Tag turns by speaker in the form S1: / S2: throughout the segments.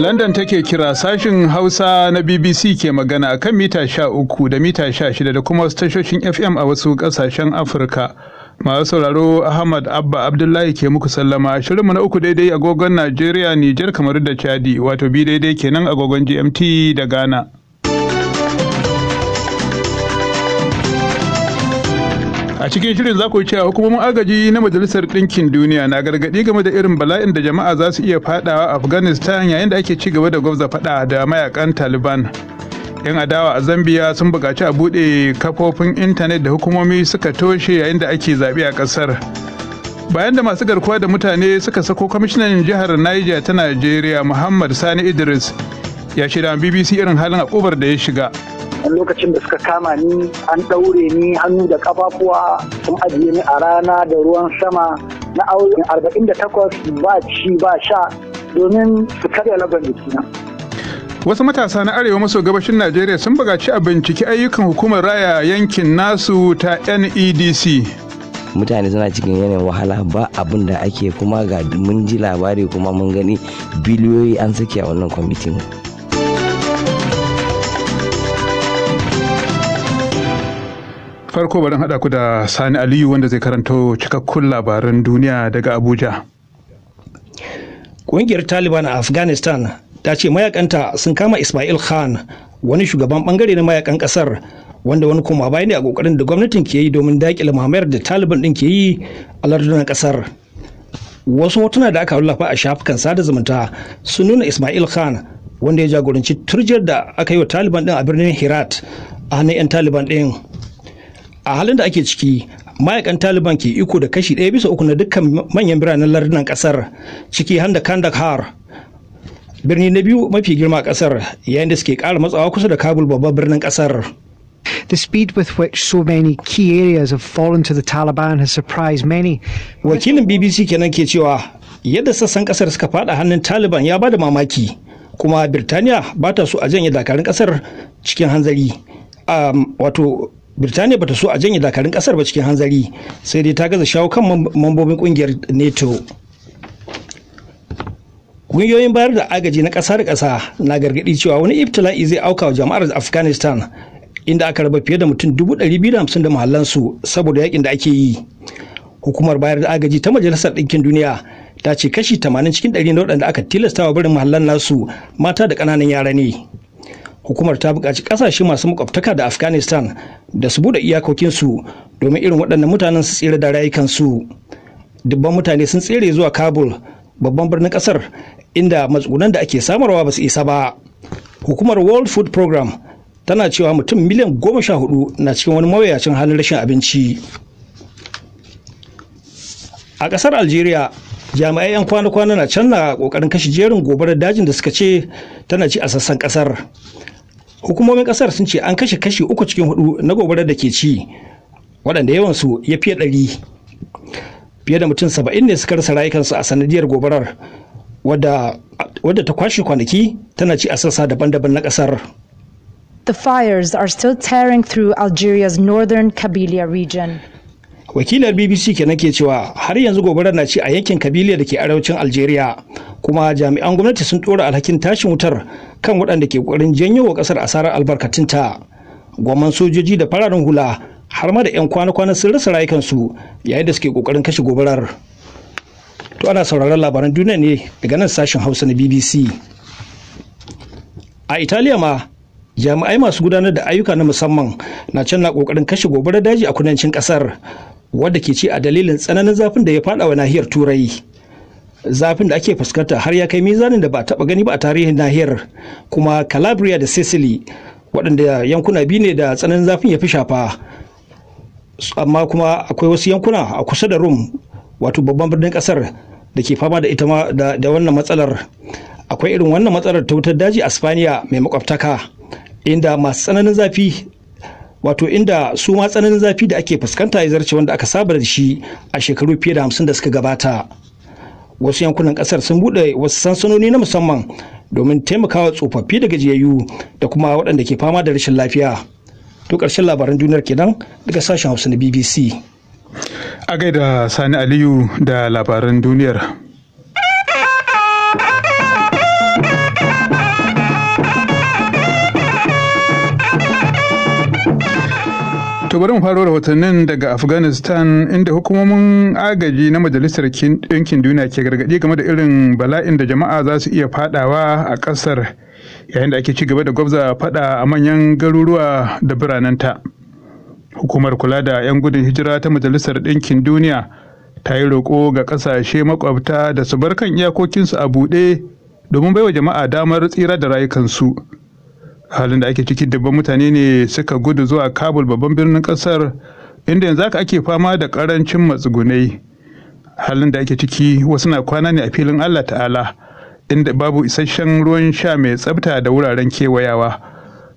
S1: London take kira sashin Hausa na BBC ke magana kan mita 13 da mita 16 da kuma wasu tashoshin FM a wasu kasashen Afirka. Masu sauraro Ahmad Abba Abdullahi ke muku sallama. Shirinmu na uku daidai agogon Najeriya, Nijar, kamar da Chadi, wato bi daidai kenan agogon GMT da Ghana. A cikin shirin za ku cewa hukumomin agaji na Majalisar Ɗinkin Duniya na gargaɗi game da irin bala'in da jama'a za su iya fadawa a Afghanistan yayin da ake ci gaba da gwabza fada da mayakan Taliban. 'Yan adawa a Zambia sun buƙaci a buɗe kafofin intanet da hukumomi suka toshe yayin da ake zaɓe a ƙasar. Bayan da masu garkuwa da mutane suka sako kwamishinan jihar Niger ta Najeriya Muhammad Sani Idris ya shaida BBC irin halin akubar da ya shiga.
S2: Lokacin da suka kama ni an ɗaure ni hannu da ƙafafuwa sun ajiye ni a rana da ruwan sama na aure 48 ba ci ba sha domin su karya lagon jikina.
S1: Wasu matasa na arewa maso gabashin Najeriya sun buƙaci a binciki ayyukan hukumar raya yankin nasu ta NEDC.
S3: Mutane suna cikin yanayin wahala ba abin da ake kuma ga mun ji labari kuma mun gani biliyoyi an sake a wannan kwamitin.
S1: Farko bari haɗa ku da Sani Aliyu wanda zai karanto cikakkun labaran duniya daga Abuja.
S4: Ƙungiyar Taliban a Afghanistan ta ce mayakanta sun kama Ismail Khan, wani shugaban bangare na mayakan ƙasar, wanda wani koma baya ne a ƙoƙarin da gwamnatin ke yi domin daƙile mamayar da Taliban ɗin ke yi a lardunan ƙasar. Wasu hotuna da aka wallafa a shafukan sada zumunta sun nuna Ismail Khan, wanda ya jagoranci turjiyar da aka yi wa Taliban ɗin a birnin Herat a hannun 'yan Taliban ɗin. A halin da ake ciki, mayakan Taliban ke iko da kashi 1/3 na dukkan manyan biranen lardunan kasar, ciki har da Kandahar, birni na biyu mafi girma a kasar, yayin da suke ƙara matsawa kusa da Kabul, babban birnin kasar.
S5: The speed with which so many key areas have fallen to the Taliban has surprised many.
S4: Wakilin BBC kenan ke cewa yadda sassan kasar suka fada hannun Taliban ya bada mamaki, kuma Birtaniya ba ta so a janye dakarun kasar cikin hanzari. Birtaniya bata so a janye dakarun kasar ba cikin hanzari, sai dai ta gaza shawo kan mambobin kungiyar NATO. Kungiyoyin bayar da agaji na ƙasa da ƙasa na gargaɗi cewa wani ibtila'i zai auka wa jama'ar Afghanistan, inda aka raba fiye da mutum 250,000 da mahallansu saboda yakin da ake yi. Hukumar bayar da agaji ta Majalisar Ɗinkin Duniya ta ce kashi 80 cikin 100 na waɗanda aka tilastawa barin mahallan nasu mata da ƙananan yara ne. Hukumar ta buƙaci ƙasashe masu makwabtaka da Afghanistan da su buɗe iyakokinsu domin irin waɗannan mutanen su tsere da rayukansu. Dubban mutane sun tsere zuwa Kabul, babban birnin ƙasar, inda matsugunan da ake samarwa ba su isa ba. Hukumar World Food Program tana cewa mutum miliyan 14 na cikin wani mawuyacin halin rashin abinci. A ƙasar Algeria, jami'ai 'yan kwana-kwana na can na ƙoƙarin kashe jerin gobarar dajin da suka ce tana ci a sassan ƙasar. Hukumomin kasar sun ce an kashe kashi 3 cikin 4 na gobarar da ke ci, waɗanda yawansu ya fiye 100. Fiye da mutum 70 ne suka rasa rayukansu a sanadiyar gobarar, wadda ta kwashe kwanaki tana ci a sassa daban-daban na kasar.
S6: The fires are still tearing through Algeria's northern Kabylia region.
S4: Wakilar BBC kenan ke cewa har yanzu gobarar na ci a yankin Kabylia da ke arewacin Algeria, kuma jami'an gwamnati sun ɗora alhakin tashin wutar kan waɗanda ke ƙoƙarin janyo wa ƙasar asarar albarkatunta. Gwamman sojoji da fararen hula har ma da 'yan kwana-kwana sun rasa rayukansu yayin da suke ƙoƙarin kashe gobarar. To ana sauraron labaran duniya ne daga nan sashen Hausa na BBC. A Italiya ma, jami'ai masu gudanar da ayyuka na musamman na can na ƙoƙarin kashe gobarar daji a kudancin ƙasar, wadda ke ci a dalilin tsananin zafin da ya faɗa wa nahiyar Turai. Zafin da ake fuskanta har ya kai mizanin da ba a taɓa gani ba a tarihin nahiyar, kuma Calabria da Sicily, waɗanda yankuna biyu ne da tsananin zafin ya fi shafa, amma kuma akwai wasu yankuna a kusa da Rome, wato babban birnin ƙasar, da ke fama da ita ma da wannan matsalar. Akwai irin wannan matsalar ta wutar daji a Spaniya mai makwabtaka, inda masu tsananin zafi, wato inda su ma tsananin zafi da ake fuskanta ya zarce wanda aka saba da shi a shekaru fiye da 50 da suka gabata. Wasu yankunan kasar sun bude wasu sansanoni na musamman domin taimakawa tsofaffi da gajiyayyu da kuma waɗanda ke fama da rashin lafiya. To ƙarshen labaran duniyar kenan daga sashen Hausa na BBC.
S1: A gaida Sani Aliyu da labaran duniyar. To bari mu faro rahotannin daga Afghanistan inda hukumomin agaji na Majalisar Ɗinkin Duniya ke gargaɗi game da irin bala'in da jama'a za su iya fadawa a ƙasar yayin da ake ci gaba da gwabza fada a manyan garuruwa da biranenta. Hukumar kula da 'yan gudun hijira ta Majalisar Ɗinkin Duniya ta yi roƙo ga ƙasashe makwabta da su bar kan iyakokinsu a buɗe domin baiwa jama'a damar tsira da rayukansu. Halin da ake ciki dabban mutane ne suka gudu zuwa Kabul babban birnin ƙasar inda yanzu haka ake fama da ƙarancin matsugunai. Halin da ake ciki wasu na kwana ne a filin Allah Ta'ala inda babu isasshen ruwan sha mai tsafta da wuraren kewayawa.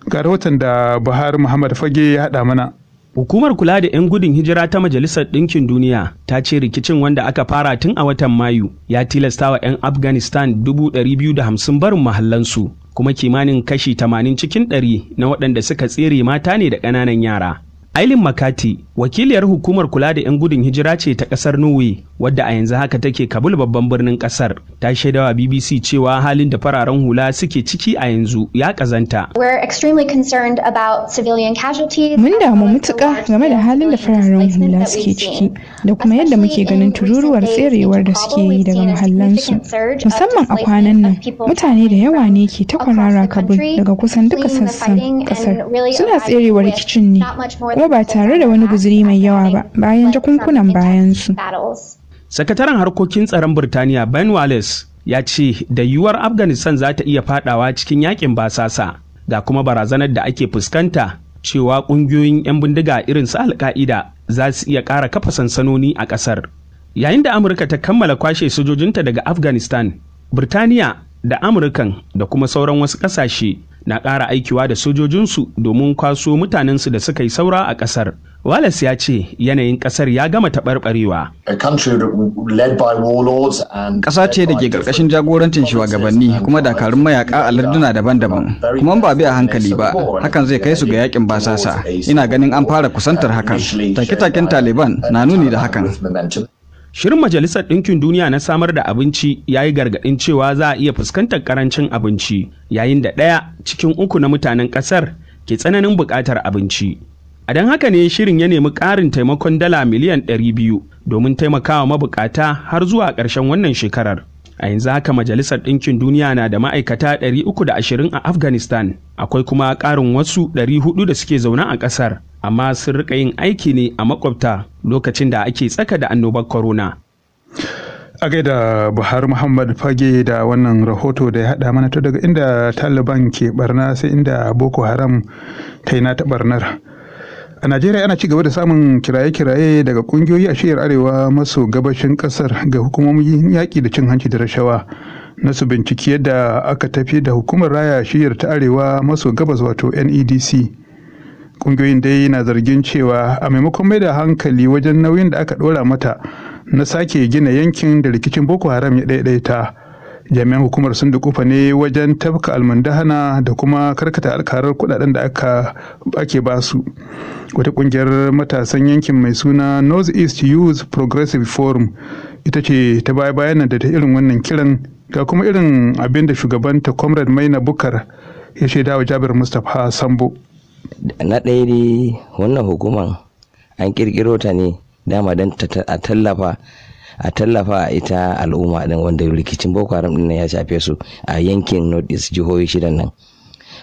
S1: Ga rahoton da Buhari Muhammad Fage ya haɗa mana.
S7: Hukumar kula da 'yan gudun hijira ta Majalisar Ɗinkin Duniya ta ce rikicin wanda aka fara tun a watan Mayu ya tilasta wa 'yan Afghanistan 250,000 barin mahallansu, kuma kimanin kashi 80 cikin 100 na waɗanda suka tsere mata ne da ƙananan yara. Ailin Makati, wakiliyar hukumar kula da 'yan gudun hijira ce ta ƙasar Norway, wadda a yanzu haka take Kabul babban birnin ƙasar, ta shaidawa BBC cewa halin da fararen hula suke ciki a yanzu ya ƙazanta.
S8: Mun damu mutuƙa game da halin da fararen hula suke ciki da kuma yadda muke ganin tururuwar tserewar da suke yi daga mahallansu. Musamman a kwanan nan, mutane da yawa ne ke ta kwarara Kabul daga kusan duka sassan ƙasar. Suna tserewa rikicin ne. Ba tare da wani guzuri mai yawa ba bayan jakunkunan bayansu.
S7: Sakataren harkokin tsaron Birtaniya Ben Wallace ya ce da yiwuwar Afghanistan za ta iya fadawa cikin yakin basasa, ga kuma barazanar da ake fuskanta cewa kungiyoyin 'yan bindiga irin su Al-Qaida za su iya ƙara kafa sansanoni a ƙasar. Yayin da Amurka ta kammala kwashe sojojinta daga Afghanistan, Birtaniya da Amurkan da kuma sauran wasu ƙasashe na ƙara aikiwa da sojojinsu domin kwaso mutanensu da suka yi saura a ƙasar. Wallace ya ce yanayin ƙasar ya gama taɓarɓarewa.
S9: Ƙasa ce da ke ƙarƙashin jagorancin shugabanni kuma dakarun mayaƙa a larduna daban-daban. Kuma ba bi a hankali ba, hakan zai kai su ga yakin basasa. Ina ganin an fara kusantar hakan. Take-taken Taliban na nuni da hakan.
S7: Shirin Majalisar Ɗinkin Duniya na samar da abinci ya yi gargaɗin cewa za a iya fuskantar ƙarancin abinci, yayin da 1 cikin 3 na mutanen ƙasar ke tsananin buƙatar abinci. A don haka ne shirin ya nemi ƙarin taimakon dala miliyan 200 domin taimakawa mabuƙata har zuwa ƙarshen wannan shekarar. A yanzu haka Majalisar Ɗinkin Duniya na da ma'aikata 320 a Afghanistan, akwai kuma ƙarin wasu 400 da suke zaune a ƙasar, amma sun rika yin aiki ne a makwabta lokacin da ake tsaka da annobar corona.
S1: A gaida Buhari Muhammad Fage da wannan rahoto da ya haɗa mana ta daga inda Taliban ke barna sai inda Boko Haram ta yi nata barnar. A Najeriya ana ci gaba da samun kiraye-kiraye daga kungiyoyi a shiyar arewa maso gabashin kasar ga hukumomin yaƙi da cin hanci da rashawa na su binciki yadda aka tafi da hukumar raya shiyar ta arewa maso gabas wato NEDC. Kungiyoyin dai na zargin cewa a maimakon mai da hankali wajen nauyin da aka ɗora mata na sake gina yankin da rikicin Boko Haram ya ɗaiɗaita. Jami'an hukumar sun dukufa ne wajen tafka almundahana da kuma karkata alkarar kudaden da ake basu. Wata kungiyar matasan yankin mai suna North East Youth Progressive Forum ita ce ta baya-bayan da ta irin wannan kiran, ga kuma irin abin da shugabanta Comrade Maina Bukar ya shaida wa Jabir Mustapha Sambo.
S3: Na ɗaya dai wannan hukumar an kirkiro ta ne dama don a tallafa ita al'umma din wanda rikicin Boko Haram din ya shafe su a yankin North East jihohi 6 nan.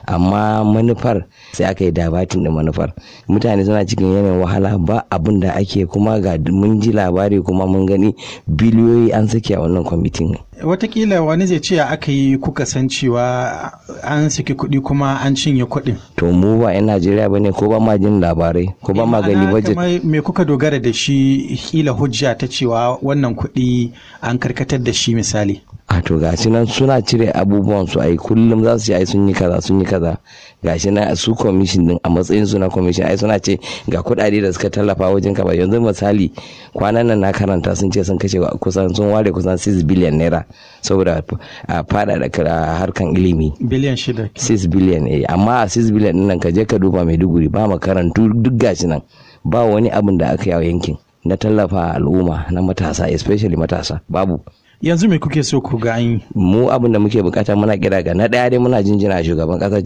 S3: Amma manufar sai aka yi dabatin da manufar, mutane suna cikin yanayin wahala, ba abin da ake, kuma ga mun ji labari kuma mun gani biliyoyi an saki a wannan kwamitin.
S10: Watakila wani zai ce aka yi kuka san cewa an saki kuɗi kuma an cinye kuɗin.
S3: To mu ba 'yan Najeriya bane ko ba ma jin labarai ko ba ma gani budget.
S10: Me kuka dogara da shi kila hujja ta cewa wannan kuɗi an karkatar da shi misali?
S3: A to gashi nan suna cire abubuwan su ai kullum za su ce ai sun yi kaza gashi nan su commission din a matsayin su na commission ai suna ce ga kuɗaɗe da suka tallafa wajen ka ba. Yanzu misali kwanan nan na karanta sun ce sun kashe kusan sun ware kusan 6 billion naira saboda a fada da harkan ilimi.
S10: Biliyan 6.
S3: 6 billion amma a 6 billion din nan ka je ka duba Maiduguri ba makarantu duk gashi nan ba wani abin da aka yi a yankin na tallafa al'umma na matasa especially matasa babu.
S10: yanzu me kuke so ku ga an yi?
S3: Mu abin da muke bukata muna kira ga na daya dai muna jinjina shugaban kasar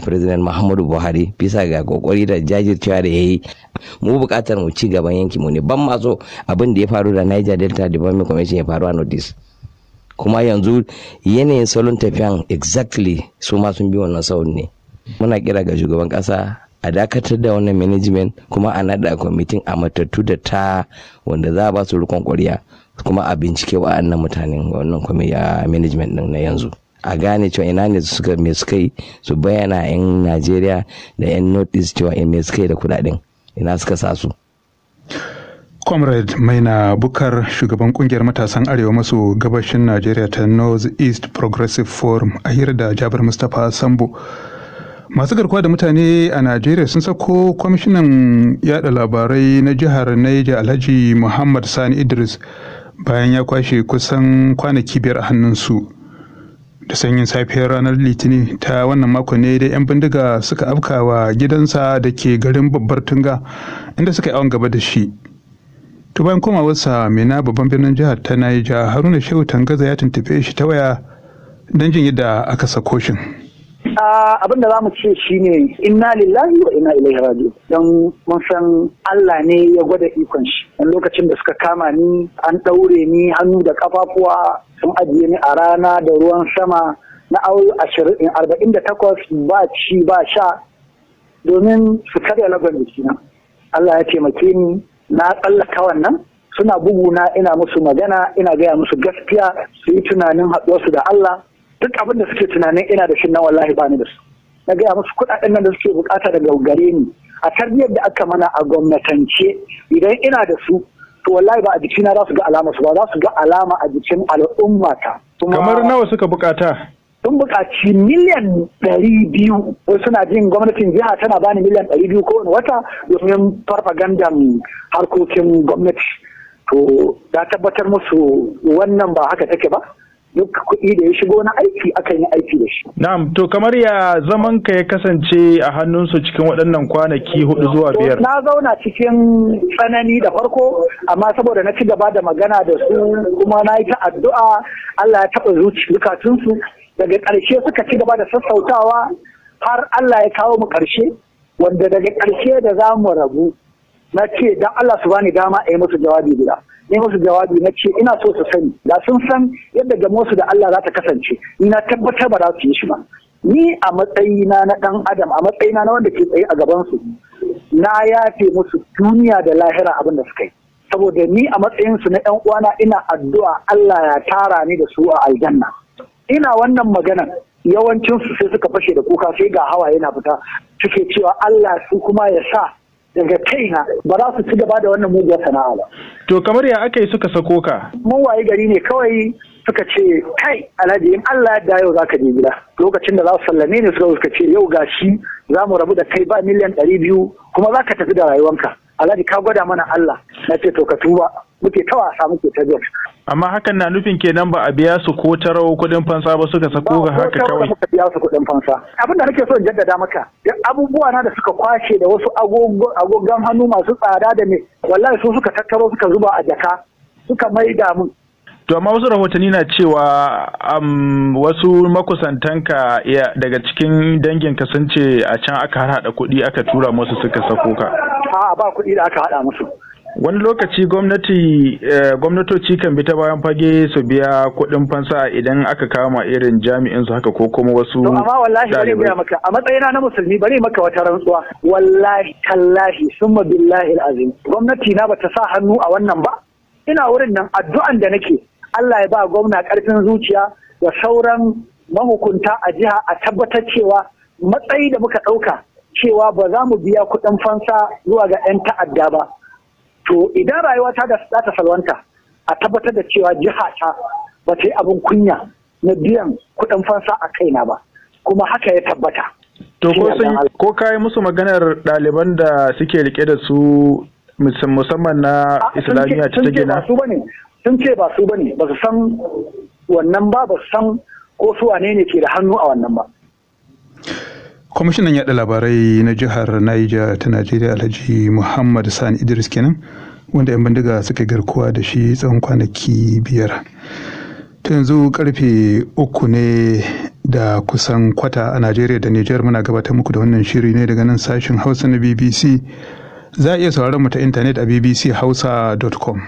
S3: President Muhammadu Buhari bisa ga kokari da jajircewa da yayi. Mu bukatar mu ci gaban yanki mu ne, ban ma so abin da ya faru da Niger Delta Development Commission ya faru a Northeast. Kuma yanzu yanayin salon tafiyan exactly su ma sun bi wannan saurin ne. Muna kira ga shugaban kasa a dakatar da wannan management kuma a nada kwamitin a matattu da ta wanda za a ba su rikon kwariya kuma a bincike wa'annan mutanen wannan management din na yanzu a gane cewa ina ne suka yi su bayyana 'yan Najeriya da 'yan North East cewa me suka yi da kudaden ina suka sa su.
S1: Comrade Maina Bukar, shugaban kungiyar matasan arewa maso gabashin Najeriya ta North East Progressive Forum, a hira da Jabir Mustapha Sambo. Masu garkuwa da mutane a Najeriya sun sako kwamishinan yada labarai na jihar Niger Alhaji Muhammad Sani Idris bayan ya kwashe kusan kwanaki 5 a hannunsu. Da sanyin safiyar ranar Litinin ta wannan mako ne da 'yan bindiga suka afkawa gidansa da ke garin Babbar Tunga inda suka yi awon gaba da shi. To bayan komawarsa Mina babban birnin jihar ta Niger, Haruna Shehu Tangaza ya tuntuɓe shi ta waya don jin yadda aka sako shi.
S2: Abin da za mu ce shi ne inna lillahi wa inna ilaihi raji'un, don mun san Allah ne ya gwada ikon shi. Dan lokacin da suka kama ni an ɗaure ni hannu da kafafuwa, sun ajiye ni a rana da ruwan sama na aure 48 ba ci ba sha domin su karya lagon jikina. Allah ya taimake ni na tsallaka wannan, suna buguna ina musu magana, ina gaya musu gaskiya, su yi tunanin haɗuwarsu da Allah. Duk abin da suke tunanin ina da shi nan wallahi ba ni da su. Na gaya musu kuɗaɗen nan da suke bukata daga gare ni a tarbiyyar da aka mana a gwamnatance, idan ina da su to wallahi ba a jikina za su ga alama su ba, za su ga alama a jikin al'ummata.
S1: Kamar nawa suka bukata?
S2: Sun buƙaci miliyan 200, wasu suna jin gwamnatin jiha tana bani miliyan 200 kowane wata domin farfagandan harkokin gwamnati. To da tabbatar musu wannan ba haka take ba. Duk kuɗi da ya shigo na aiki akan yi aiki da shi.
S1: Na'am, to kamar ya zaman ka ya kasance a hannunsu cikin waɗannan kwanaki 4 zuwa 5?
S2: Na zauna cikin tsanani da farko, amma saboda na ci gaba da magana da su kuma na yi ta addu'a, Allah ya taɓa zukatunsu. Daga ƙarshe suka ci gaba da sassautawa har Allah ya kawo mu ƙarshe, wanda daga ƙarshe da za mu rabu na ce don Allah su bani dama a yi musu jawabi guda. Ne musu jawabi na ce ina so su sani, da sun san yadda gamosu da Allah za ta kasance, ni na tabbatar ba za su yi shi ba. Ni a matsayina na ɗan adam, a matsayina na wanda ke tsaye a gabansu, na yafe musu duniya da lahira abin da suka yi. Saboda ni a matsayinsu na ‘yan uwana ina addu'a Allah ya tara ni da su a aljanna. Ina wannan maganan yawancinsu sai suka fashe da kuka, sai ga hawaye na fita, suke cewa Allah su kuma ya sa daga kaina ba za su ci gaba da wannan muguwar sana'a ba.
S1: To kamar ya aka yi suka sako ka?
S2: Mun waye gari ne kawai suka ce kai Alhaji in Allah ya yau za ka je gida. Lokacin da za su sallame ne suka ce yau gashi za mu rabu da kai ba miliyan 200 kuma za ka tafi da rayuwanka. Alhaji ka gwada mana Allah. Na ce to ka tuba. Muke ta wasa muke ta jet.
S1: Amma hakan na nufin kenan ba a biya su ko tarawo kuɗin fansa ba suka sako ga haka kawai.
S2: Ba biya su kuɗin fansa. Abin da nake so in jaddada maka, duk abubuwa na da suka kwashe da wasu agogon hannu masu tsada da me, wallahi su suka tattaro suka zuba a jaka, suka maida mun.
S1: To amma wasu rahotanni na cewa wasu makusantanka daga cikin danginka sun ce a can aka haɗa kuɗi aka tura musu suka sako ka.
S2: A'a ba kuɗi da aka haɗa musu.
S1: Wani lokaci gwamnatoci kan bi ta bayan fage su biya kuɗin fansa idan aka kama irin jami'in su haka ko kuma wasu
S2: amma wallahi bari biya maka a matsayina na musulmi bari maka wata rantsuwa wallahi tallahi summa billahi alazim gwamnati na bata sa hannu a wannan ba. Ina wurin nan addu'an da nake Allah ya ba gwamna karfin zuciya da sauran mahukunta a jiha a tabbatar cewa matsayi da muka ɗauka cewa ba za mu biya kuɗin fansa zuwa ga 'yan ta'adda ba. To idan rayuwa ta za ta salwanta a tabbatar da cewa jiha ta ba ta yi abin kunya na biyan kuɗin fansa a kaina ba, kuma haka ya tabbata.
S1: To ko kayi musu maganar ɗaliban da suke rike da su musamman na Islamiyya ta gina? Sun ce ba su bane, ba su san wannan ba, ba su san ko su wane ne ke da hannu a wannan ba. Kwamishinan yaɗa labarai na jihar Niger ta Najeriya Alhaji Muhammad Sani Idris kenan, wanda 'yan bindiga suka garkuwa da shi tsawon kwanaki 5. ta yanzu karfe 3 ne da kusan kwata a Najeriya da Nijar. Muna gabatar muku da wannan shiri ne daga nan sashen Hausa na BBC. Za a iya sauraron mu ta intanet a bbchausa.com.